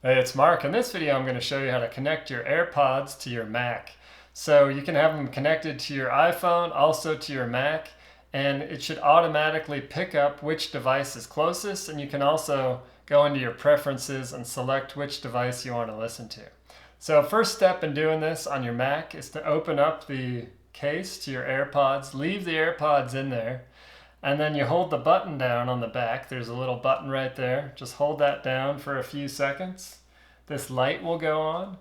Hey, it's Mark. In this video, I'm going to show you how to connect your AirPods to your Mac. So you can have them connected to your iPhone, also to your Mac, and it should automatically pick up which device is closest, and you can also go into your preferences and select which device you want to listen to. So first step in doing this on your Mac is to open up the case to your AirPods, leave the AirPods in there, and then you hold the button down on the back. There's a little button right there. Just hold that down for a few seconds. This light will go on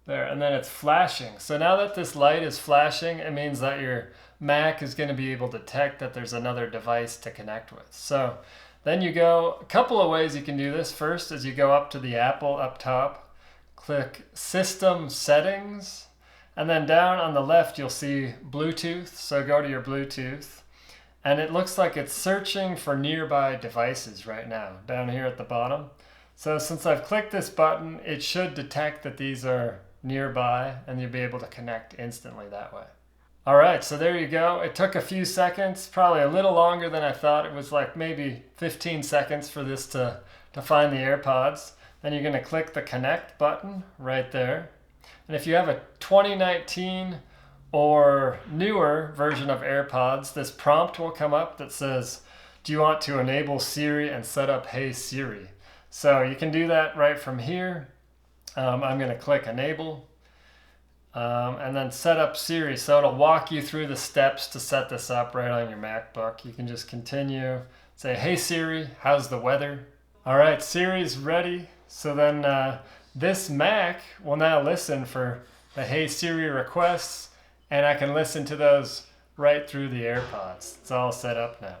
there, and then it's flashing. So now that this light is flashing, it means that your Mac is going to be able to detect that there's another device to connect with. So then you go, a couple of ways you can do this. First is you go up to the Apple up top, click System Settings, and then down on the left you'll see Bluetooth. So go to your Bluetooth. And it looks like it's searching for nearby devices right now, down here at the bottom. So since I've clicked this button, it should detect that these are nearby, and you'll be able to connect instantly that way. All right, so there you go. It took a few seconds, probably a little longer than I thought. It was like maybe 15 seconds for this to find the AirPods. Then you're gonna click the connect button right there. And if you have a 2019 or newer version of AirPods, this prompt will come up that says, do you want to enable Siri and set up Hey Siri? So you can do that right from here. I'm going to click enable and then set up Siri. So it'll walk you through the steps to set this up right on your MacBook. You can just continue, say, hey Siri, how's the weather? All right, Siri's ready. So then this Mac will now listen for the Hey Siri requests, and I can listen to those right through the AirPods. It's all set up now.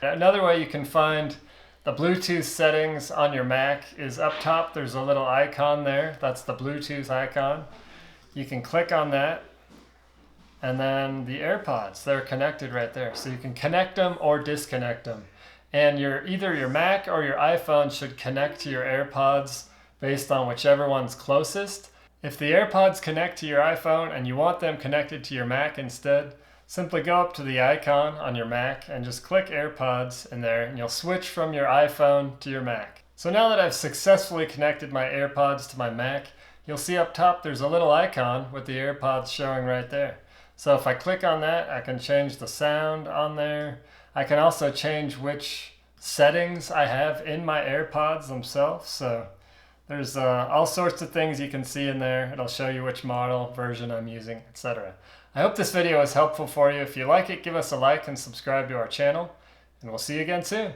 Another way you can find the Bluetooth settings on your Mac is up top. There's a little icon there. That's the Bluetooth icon. You can click on that, and then the AirPods, they're connected right there. So you can connect them or disconnect them. And either your Mac or your iPhone should connect to your AirPods based on whichever one's closest. If the AirPods connect to your iPhone and you want them connected to your Mac instead, simply go up to the icon on your Mac and just click AirPods in there, and you'll switch from your iPhone to your Mac. So now that I've successfully connected my AirPods to my Mac, you'll see up top there's a little icon with the AirPods showing right there. So if I click on that, I can change the sound on there. I can also change which settings I have in my AirPods themselves. So there's all sorts of things you can see in there. It'll show you which model, version I'm using, etc. I hope this video was helpful for you. If you like it, give us a like and subscribe to our channel, and we'll see you again soon.